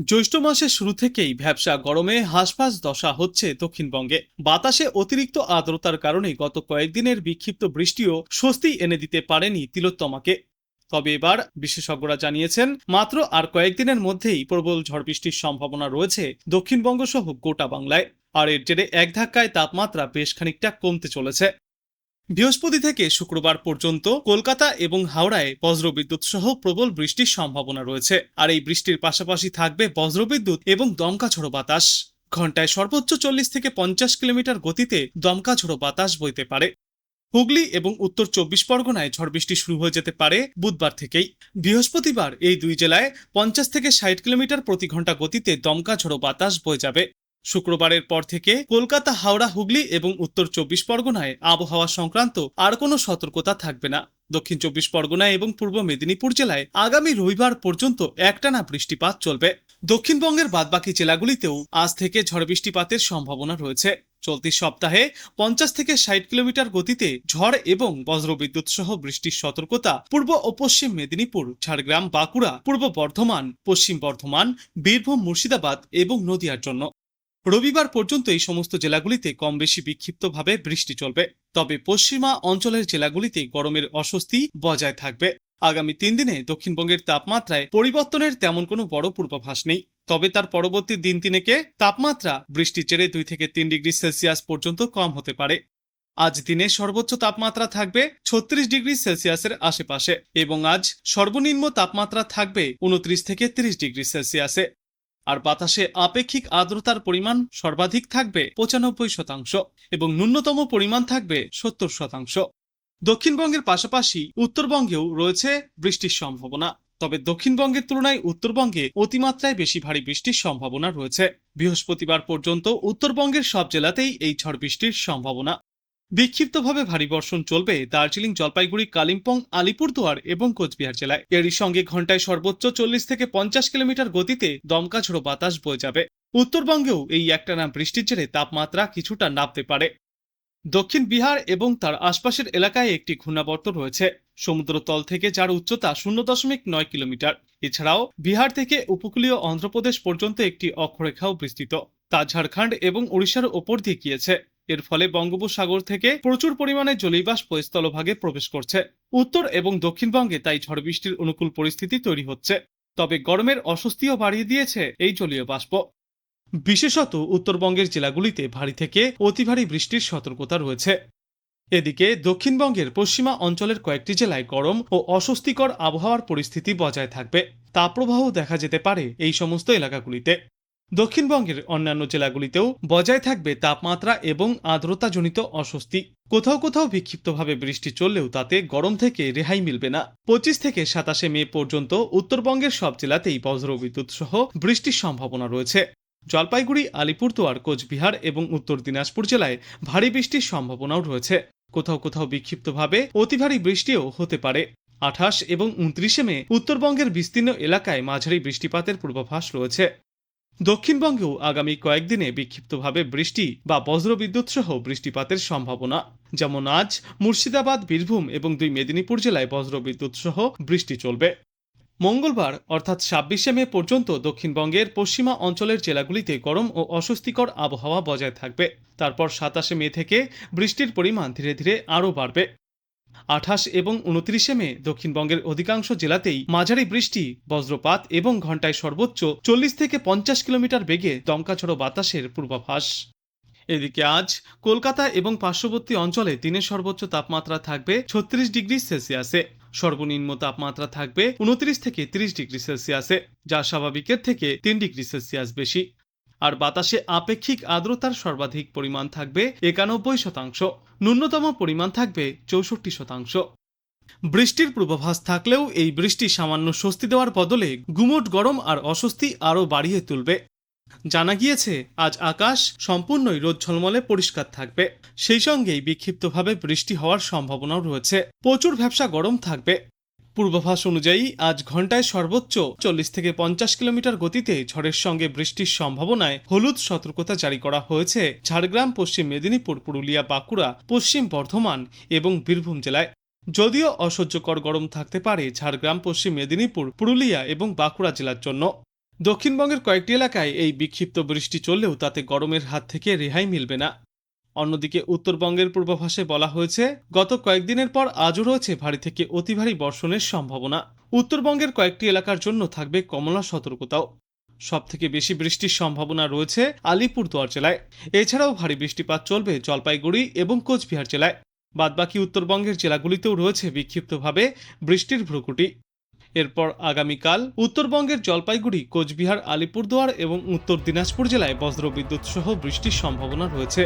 জ্যৈষ্ঠ মাসের শুরু থেকেই ভ্যাপসা গরমে হাঁসফাঁস দশা হচ্ছে দক্ষিণবঙ্গে। বাতাসে অতিরিক্ত আর্দ্রতার কারণে গত কয়েকদিনের বিক্ষিপ্ত বৃষ্টিও স্বস্তি এনে দিতে পারেনি তিলোত্তমাকে। তবে এবার বিশেষজ্ঞরা জানিয়েছেন মাত্র আর কয়েকদিনের মধ্যেই প্রবল ঝড় বৃষ্টির সম্ভাবনা রয়েছে দক্ষিণবঙ্গ সহ গোটা বাংলায়। আর এর জেরে এক ধাক্কায় তাপমাত্রা বেশ খানিকটা কমতে চলেছে। বৃহস্পতি থেকে শুক্রবার পর্যন্ত কলকাতা এবং হাওড়ায় বজ্রবিদ্যুৎ সহ প্রবল বৃষ্টির সম্ভাবনা রয়েছে। আর এই বৃষ্টির পাশাপাশি থাকবে বজ্রবিদ্যুৎ এবং দমকা ঝোড়ো বাতাস। ঘন্টায় সর্বোচ্চ 40 থেকে 50 কিলোমিটার গতিতে দমকা ঝোড়ো বাতাস বইতে পারে। হুগলি এবং উত্তর 24 পরগনায় ঝড় বৃষ্টি শুরু হয়ে যেতে পারে বুধবার থেকেই। বৃহস্পতিবার এই দুই জেলায় 50 থেকে 60 কিলোমিটার প্রতি ঘন্টা গতিতে দমকা ঝোড়ো বাতাস বয়ে যাবে। শুক্রবারের পর থেকে কলকাতা, হাওড়া, হুগলি এবং উত্তর 24 পরগনায় আবহাওয়া সংক্রান্ত আর কোনো সতর্কতা থাকবে না। দক্ষিণ 24 পরগনা এবং পূর্ব মেদিনীপুর জেলায় আগামী রবিবার পর্যন্ত একটানা বৃষ্টিপাত চলবে। দক্ষিণবঙ্গের বাদবাকি জেলাগুলিতেও আজ থেকে ঝড় বৃষ্টিপাতের সম্ভাবনা রয়েছে। চলতি সপ্তাহে 50 থেকে 60 কিলোমিটার গতিতে ঝড় এবং বজ্রবিদ্যুৎ সহ বৃষ্টির সতর্কতা পূর্ব ও পশ্চিম মেদিনীপুর, ঝাড়গ্রাম, বাঁকুড়া, পূর্ব বর্ধমান, পশ্চিম বর্ধমান, বীরভূম, মুর্শিদাবাদ এবং নদিয়ার জন্য। রবিবার পর্যন্ত এই সমস্ত জেলাগুলিতে কম বেশি বিক্ষিপ্তভাবে বৃষ্টি চলবে। তবে পশ্চিমা অঞ্চলের জেলাগুলিতে গরমের অস্বস্তি বজায় থাকবে। আগামী 3 দিনে দক্ষিণবঙ্গের তাপমাত্রায় পরিবর্তনের তেমন কোনো বড় পূর্বাভাস নেই। তবে তার পরবর্তী দিন তিনেকে তাপমাত্রা বৃষ্টির জেরে 2 থেকে 3 ডিগ্রি সেলসিয়াস পর্যন্ত কম হতে পারে। আজ দিনে সর্বোচ্চ তাপমাত্রা থাকবে 36 ডিগ্রি সেলসিয়াসের আশেপাশে এবং আজ সর্বনিম্ন তাপমাত্রা থাকবে 29 থেকে 30 ডিগ্রি সেলসিয়াসে। আর বাতাসে আপেক্ষিক আর্দ্রতার পরিমাণ সর্বাধিক থাকবে 95% এবং ন্যূনতম পরিমাণ থাকবে 70%। দক্ষিণবঙ্গের পাশাপাশি উত্তরবঙ্গেও রয়েছে বৃষ্টির সম্ভাবনা। তবে দক্ষিণবঙ্গের তুলনায় উত্তরবঙ্গে অতিমাত্রায় বেশি ভারী বৃষ্টির সম্ভাবনা রয়েছে। বৃহস্পতিবার পর্যন্ত উত্তরবঙ্গের সব জেলাতেই এই ঝড় বৃষ্টির সম্ভাবনা। বিক্ষিপ্তভাবে ভারী বর্ষণ চলবে দার্জিলিং, জলপাইগুড়ি, কালিম্পং, আলিপুরদুয়ার এবং কোচবিহার জেলায়। এরই সঙ্গে ঘন্টায় সর্বোচ্চ 40 থেকে 50 কিলোমিটার গতিতে দমকা ঝোড়ো বাতাস বয়ে যাবে। উত্তরবঙ্গেও এই একটানা বৃষ্টির জেরে তাপমাত্রা কিছুটা নামতে পারে। দক্ষিণ বিহার এবং তার আশপাশের এলাকায় একটি ঘূর্ণাবর্ত রয়েছে সমুদ্রতল থেকে, যার উচ্চতা 0.9 কিলোমিটার। এছাড়াও বিহার থেকে উপকূলীয় অন্ধ্রপ্রদেশ পর্যন্ত একটি অক্ষরেখাও বিস্তৃত, তা ঝাড়খণ্ড এবং উড়িষ্যার ওপর দিয়ে গিয়েছে। এর ফলে বঙ্গোপসাগর থেকে প্রচুর পরিমাণে জলীয়বাষ্প স্থলভাগে প্রবেশ করছে। উত্তর এবং দক্ষিণবঙ্গে তাই ঝড় বৃষ্টির অনুকূল পরিস্থিতি তৈরি হচ্ছে। তবে গরমের অস্বস্তিও বাড়িয়ে দিয়েছে এই জলীয় বাষ্প। বিশেষত উত্তরবঙ্গের জেলাগুলিতে ভারী থেকে অতি ভারী বৃষ্টির সতর্কতা রয়েছে। এদিকে দক্ষিণবঙ্গের পশ্চিমা অঞ্চলের কয়েকটি জেলায় গরম ও অস্বস্তিকর আবহাওয়ার পরিস্থিতি বজায় থাকবে। তাপপ্রবাহ দেখা যেতে পারে এই সমস্ত এলাকাগুলিতে। দক্ষিণবঙ্গের অন্যান্য জেলাগুলিতেও বজায় থাকবে তাপমাত্রা এবং আর্দ্রতাজনিত অস্বস্তি। কোথাও কোথাও বিক্ষিপ্তভাবে বৃষ্টি চললেও তাতে গরম থেকে রেহাই মিলবে না। 25 থেকে 27 মে পর্যন্ত উত্তরবঙ্গের সব জেলাতেই বজ্রবিদ্যুৎ সহ বৃষ্টির সম্ভাবনা রয়েছে। জলপাইগুড়ি, আলিপুরদুয়ার, কোচবিহার এবং উত্তর দিনাজপুর জেলায় ভারী বৃষ্টির সম্ভাবনাও রয়েছে। কোথাও কোথাও বিক্ষিপ্তভাবে অতি ভারী বৃষ্টিও হতে পারে। 28 এবং 29 মে উত্তরবঙ্গের বিস্তীর্ণ এলাকায় মাঝারি বৃষ্টিপাতের পূর্বাভাস রয়েছে। দক্ষিণবঙ্গেও আগামী কয়েকদিনে বিক্ষিপ্তভাবে বৃষ্টি বা বজ্রবিদ্যুৎ সহ বৃষ্টিপাতের সম্ভাবনা। যেমন আজ মুর্শিদাবাদ, বীরভূম এবং 2 মেদিনীপুর জেলায় বজ্রবিদ্যুৎ সহ বৃষ্টি চলবে। মঙ্গলবার অর্থাৎ 26 মে পর্যন্ত দক্ষিণবঙ্গের পশ্চিমা অঞ্চলের জেলাগুলিতে গরম ও অস্বস্তিকর আবহাওয়া বজায় থাকবে। তারপর 27 মে থেকে বৃষ্টির পরিমাণ ধীরে ধীরে আরও বাড়বে। 28 এবং 29 মে দক্ষিণবঙ্গের অধিকাংশ জেলাতেই মাঝারি বৃষ্টি, বজ্রপাত এবং ঘন্টায় সর্বোচ্চ 40 থেকে 50 কিলোমিটার বেগে দমকা ঝোড়ো বাতাসের পূর্বাভাস। এদিকে আজ কলকাতা এবং পার্শ্ববর্তী অঞ্চলে দিনের সর্বোচ্চ তাপমাত্রা থাকবে 36 ডিগ্রি সেলসিয়াসে, সর্বনিম্ন তাপমাত্রা থাকবে 29 থেকে 30 ডিগ্রি সেলসিয়াসে, যা স্বাভাবিকের থেকে 3 ডিগ্রি সেলসিয়াস বেশি। আর বাতাসে আপেক্ষিক আর্দ্রতার সর্বাধিক পরিমাণ থাকবে 91%, ন্যূনতম পরিমাণ থাকবে 64%। বৃষ্টির পূর্বাভাস থাকলেও এই বৃষ্টি সামান্য স্বস্তি দেওয়ার বদলে গুমোট গরম আর অস্বস্তি আরও বাড়িয়ে তুলবে। জানা গিয়েছে আজ আকাশ সম্পূর্ণই রোদ ঝলমলে পরিষ্কার থাকবে। সেই সঙ্গেই বিক্ষিপ্তভাবে বৃষ্টি হওয়ার সম্ভাবনাও রয়েছে। প্রচুর ভ্যাপসা গরম থাকবে। পূর্বাভাস অনুযায়ী আজ ঘন্টায় সর্বোচ্চ 40 থেকে 50 কিলোমিটার গতিতে ঝড়ের সঙ্গে বৃষ্টির সম্ভাবনায় হলুদ সতর্কতা জারি করা হয়েছে ঝাড়গ্রাম, পশ্চিম মেদিনীপুর, পুরুলিয়া, বাঁকুড়া, পশ্চিম বর্ধমান এবং বীরভূম জেলায়। যদিও অসহ্যকর গরম থাকতে পারে ঝাড়গ্রাম, পশ্চিম মেদিনীপুর, পুরুলিয়া এবং বাঁকুড়া জেলার জন্য। দক্ষিণবঙ্গের কয়েকটি এলাকায় এই বিক্ষিপ্ত বৃষ্টি চললেও তাতে গরমের হাত থেকে রেহাই মিলবে না। অন্যদিকে উত্তরবঙ্গের পূর্বাভাসে বলা হয়েছে, গত কয়েকদিনের পর আজও রয়েছে ভারী থেকে অতি ভারী বর্ষণের সম্ভাবনা। উত্তরবঙ্গের কয়েকটি এলাকার জন্য থাকবে কমলা সতর্কতাও। সবথেকে বেশি বৃষ্টির সম্ভাবনা রয়েছে আলিপুরদুয়ার জেলায়। এছাড়াও ভারী বৃষ্টিপাত চলবে জলপাইগুড়ি এবং কোচবিহার জেলায়। বাদবাকি উত্তরবঙ্গের জেলাগুলিতেও রয়েছে বিক্ষিপ্তভাবে বৃষ্টির ভ্রুকুটি। এরপর আগামীকাল উত্তরবঙ্গের জলপাইগুড়ি, কোচবিহার, আলিপুরদুয়ার এবং উত্তর দিনাজপুর জেলায় বজ্রবিদ্যুৎ সহ বৃষ্টির সম্ভাবনা রয়েছে।